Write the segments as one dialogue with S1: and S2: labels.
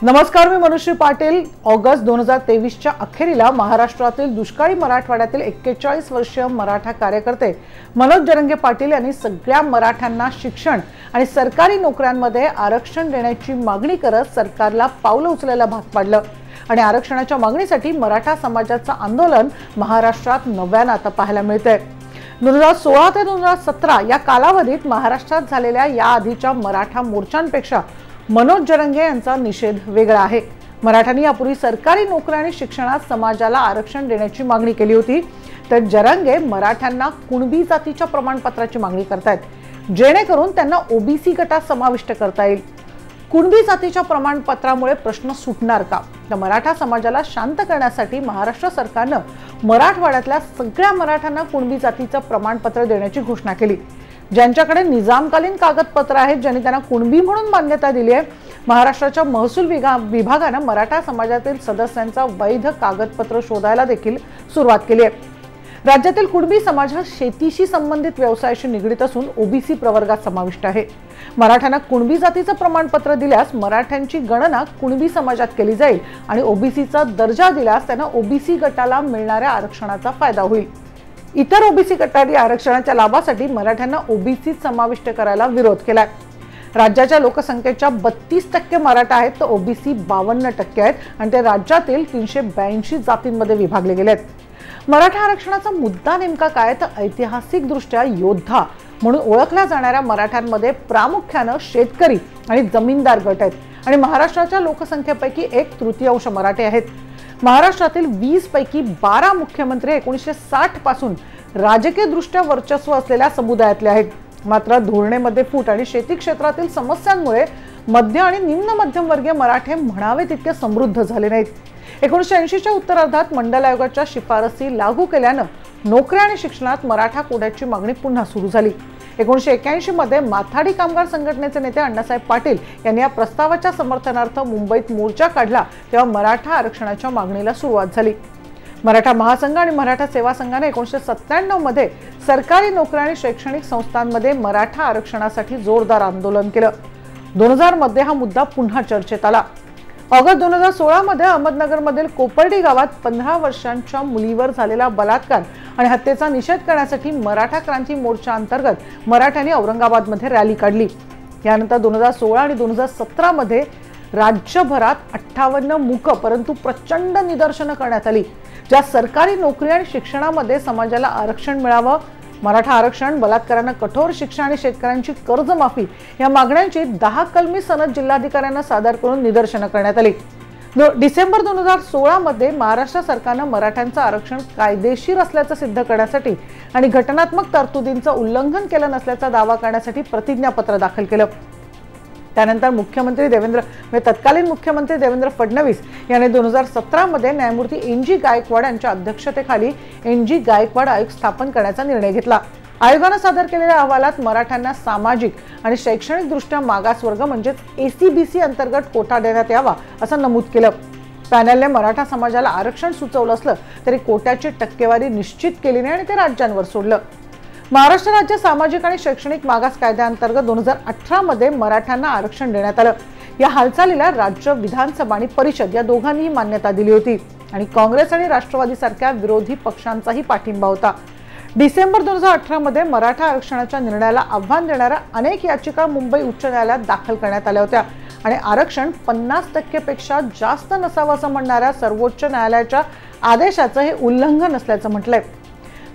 S1: नमस्कार, मी मनुश्री पाटील। ऑगस्ट 2023च्या अखेरीला महाराष्ट्रातील दुष्काळी मराठवाड्यातील 41 वर्षीय मराठा कार्यकर्ते मनोज जरंगे पाटील यांनी सगळ्या मराठ्यांना शिक्षण आणि सरकारी नोकऱ्यांमध्ये आरक्षण देण्याची मागणी करत सरकारला पावलं उचलायला भाग पाडलं आणि आरक्षणाच्या मागणीसाठी मराठा समाजाचं आंदोलन महाराष्ट्रात नव्यानं आता पाहायला मिळतंय। 2016 ते 2017 या कालावधीत महाराष्ट्रात झालेल्या या आधीच्या मराठा मोर्चांपेक्षा मनोज जरंगे यांचा निषेध वेगळा आहे। मराठ्यांनी यापूर्वी सरकारी नोकरी आणि शिक्षणात समाजाला आरक्षण देण्याची मागणी केली होती, तर जरंगे मराठ्यांना कुणबी जातीच्या प्रमाणपत्राची मागणी करतायत, जेणेकरून त्यांना ओबीसी गटात समाविष्ट करता येईल। कुणबी जातीच्या प्रमाणपत्रामुळे प्रश्न सुटणार का? तर मराठा समाजाला शांत करण्यासाठी महाराष्ट्र सरकारनं मराठवाड्यातल्या सगळ्या मराठ्यांना कुणबी जातीचं प्रमाणपत्र देण्याची घोषणा केली। ज्यांच्याकडे निजामकालीन कागदपत्र आहेत, ज्यांनी त्यांना कुणबी म्हणून मान्यता दिली आहे, महाराष्ट्राच्या महसूल विभागानं मराठा समाजातील सदस्यांचा वैध कागदपत्र शोधायला देखील सुरुवात केली आहे। राज्यातील कुणबी समाज हा शेतीशी संबंधित व्यवसायाशी निगडित असून ओबीसी प्रवर्गात समाविष्ट आहे। मराठ्यांना कुणबी जातीचं प्रमाणपत्र दिल्यास मराठ्यांची गणना कुणबी समाजात केली जाईल आणि ओबीसीचा दर्जा दिल्यास त्यांना ओबीसी गटाला मिळणाऱ्या आरक्षणाचा फायदा होईल। इतर ओबीसी गटांनी आरक्षणाच्या लाभासाठी मराठ्यांना ओबीसीत समाविष्ट करायला विरोध केलाय। राज्याच्या लोकसंख्येच्या 32% मराठा आहेत, तर ओबीसी 52% आहेत आणि ते राज्यातील 382 जातींमध्ये विभागले गेले आहेत। मराठा आरक्षणाचा मुद्दा नेमका काय? तर ऐतिहासिक दृष्ट्या योद्धा म्हणून ओळखल्या जाणाऱ्या मराठ्यांमध्ये प्रामुख्याने शेतकरी आणि जमीनदार गट आहेत आणि महाराष्ट्राच्या लोकसंख्येपैकी 1/3 मराठे आहेत। महाराष्ट्रातील 20 पैकी 12 मुख्यमंत्री 1960 पासून राजकीय दृष्ट्या वर्चस्व असलेल्या समुदायातले आहेत। मात्र धोरणेमध्ये फूट आणि शेती क्षेत्रातील समस्यांमुळे मध्य आणि निम्न मध्यमवर्गीय मराठे म्हणावे तितके समृद्ध झाले नाहीत। 1980च्या उत्तरार्धात मंडल आयोगाच्या शिफारसी लागू केल्यानं नोकऱ्या आणि शिक्षणात मराठा कोड्याची मागणी पुन्हा सुरू झाली। 1981 मध्ये माथाडी कामगार संघटनेचे नेते अण्णासाहेब पाटील यांनी या प्रस्तावाच्या समर्थनार्थ मुंबईत मोर्चा काढला, तेव्हा मराठा आरक्षणाच्या मागणीला सुरुवात झाली। मराठा महासंघ आणि मराठा सेवा संघाने 1997 मध्ये सरकारी नोकऱ्या आणि शैक्षणिक संस्थांमध्ये मराठा आरक्षणासाठी जोरदार आंदोलन केलं। 2000 मध्ये हा मुद्दा पुन्हा चर्चेत आला। ऑगस्ट 2016 मध्ये अहमदनगरमधील कोपर्डी गावात 15 वर्षांच्या मुलीवर झालेला बलात्कार आणि हत्येचा निषेध करण्यासाठी मराठा क्रांती मोर्चा अंतर्गत मराठ्यांनी औरंगाबादमध्ये रॅली काढली। यानंतर 2016 आणि 2017 मध्ये राज्यभरात 58 मूक परंतु प्रचंड निदर्शनं करण्यात आली, ज्यात सरकारी नोकरी आणि शिक्षणामध्ये समाजाला आरक्षण मिळावं, मराठा आरक्षण, बलात्कारांना कठोर शिक्षा आणि शेतकऱ्यांची कर्जमाफी या मागण्यांची 10 कलमी सनद जिल्हाधिकाऱ्यांना सादर करून निदर्शनं करण्यात आली। डिसेंबर 2016 मध्ये महाराष्ट्र सरकारनं मराठ्यांचं आरक्षण कायदेशीर असल्याचं सिद्ध करण्यासाठी आणि घटनात्मक तरतुदींचं उल्लंघन केलं नसल्याचा दावा करण्यासाठी प्रतिज्ञापत्र दाखल केलं। त्यानंतर तत्कालीन मुख्यमंत्री देवेंद्र फडणवीस यांनी 2017 मध्ये न्यायमूर्ती एन.जी. गायकवाड यांच्या अध्यक्षतेखाली एन.जी. गायकवाड आयोग स्थापन करण्याचा निर्णय घेतला। आयोगाने सादर केलेल्या अहवालात मराठ्यांना सामाजिक आणि शैक्षणिक दृष्ट्या मागासवर्ग म्हणजेच एसीबीसी अंतर्गत कोटा देण्यात यावा असं नमूद केलं। पॅनलने मराठा समाजाला आरक्षण सुचवलं असलं तरी कोट्याची टक्केवारी निश्चित केली नाही आणि ते राज्यांवर सोडलं। महाराष्ट्र राज्य सामाजिक आणि शैक्षणिक मागास कायद्याअंतर्गत 2018 मध्ये मराठ्यांना आरक्षण देण्यात आलं। या हालचालीला राज्य विधानसभा आणि परिषद या दोघांनीही मान्यता दिली होती आणि काँग्रेस आणि राष्ट्रवादी सारख्या विरोधी पक्षांचाही पाठिंबा होता। डिसेंबर 2018 मध्ये मराठा आरक्षणाच्या निर्णयाला आव्हान देणाऱ्या अनेक याचिका मुंबई उच्च न्यायालयात दाखल करण्यात आल्या होत्या आणि आरक्षण 50% पेक्षा जास्त नसावं असं म्हणणाऱ्या सर्वोच्च न्यायालयाच्या आदेशाचं हे उल्लंघन असल्याचं म्हटलंय।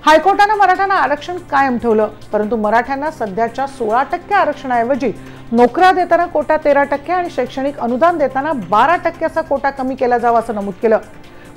S1: हायकोर्टाने मराठ्यांना आरक्षण कायम ठेवलं, परंतु मराठ्यांना सध्याच्या 16% आरक्षणाऐवजी नोकऱ्या देताना कोटा 13% आणि शैक्षणिक अनुदान देताना 12% असा कोटा कमी केला जावा असं नमूद केलं।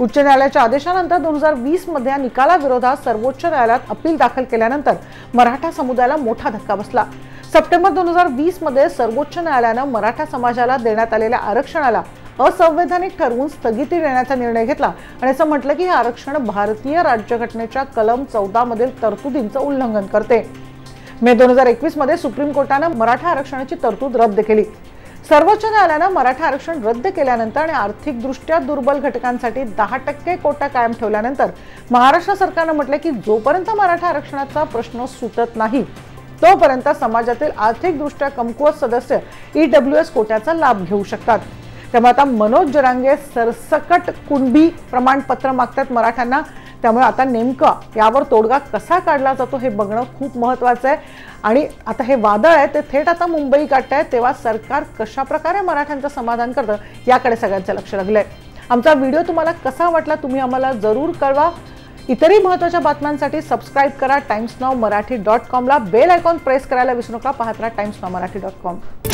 S1: उच्च न्यायालयाच्या आदेशानंतर 2020 मध्ये या निकालाविरोधात सर्वोच्च न्यायालयात अपील दाखल केल्यानंतर मराठा समुदायाला मोठा धक्का बसला। सप्टेंबर 2020 मध्ये सर्वोच्च न्यायालयानं मराठा समाजाला देण्यात आलेल्या आरक्षणाला असंवैधानिक ठरवून स्थगिती देण्याचा निर्णय घेतला आणि असं म्हटलं की हे आरक्षण भारतीय राज्यघटनेच्या कलम 14 मधील तरतुदींचं उल्लंघन करते। मे 2021 मध्ये सुप्रीम कोर्टानं मराठा आरक्षणाची तरतूद रद्द केली। सर्वोच्च न्यायालयानं मराठा आरक्षण रद्द केल्यानंतर आणि आर्थिकदृष्ट्या दुर्बल घटकांसाठी 10% कोटा कायम ठेवल्यानंतर महाराष्ट्र सरकारनं म्हटलं की जोपर्यंत मराठा आरक्षणाचा प्रश्न सुटत नाही तोपर्यंत समाजातील आर्थिकदृष्ट्या कमकुवत सदस्य ईडब्ल्यूएस कोट्याचा लाभ घेऊ शकतात। त्यामुळे आता मनोज जरांगे सरसकट कुणबी प्रमाणपत्र मागतात मराठ्यांना। त्यामुळे आता नेमकं यावर तोडगा कसा काढला जातो हे बघणं खूप महत्त्वाचं आहे। आणि आता हे वादळ आहे ते थेट आता मुंबई गाठतंय, तेव्हा सरकार कशा प्रकारे मराठ्यांचं समाधान करतं याकडे सगळ्यांचं लक्ष लागलंय। आमचा व्हिडिओ तुम्हाला कसा वाटला तुम्ही आम्हाला जरूर कळवा। इतरही महत्त्वाच्या बातम्यांसाठी सबस्क्राईब करा timesnowmarathi.com ला, बेल आयकॉन प्रेस करायला विसरू नका। पाहत राहा timesnowmarathi.com।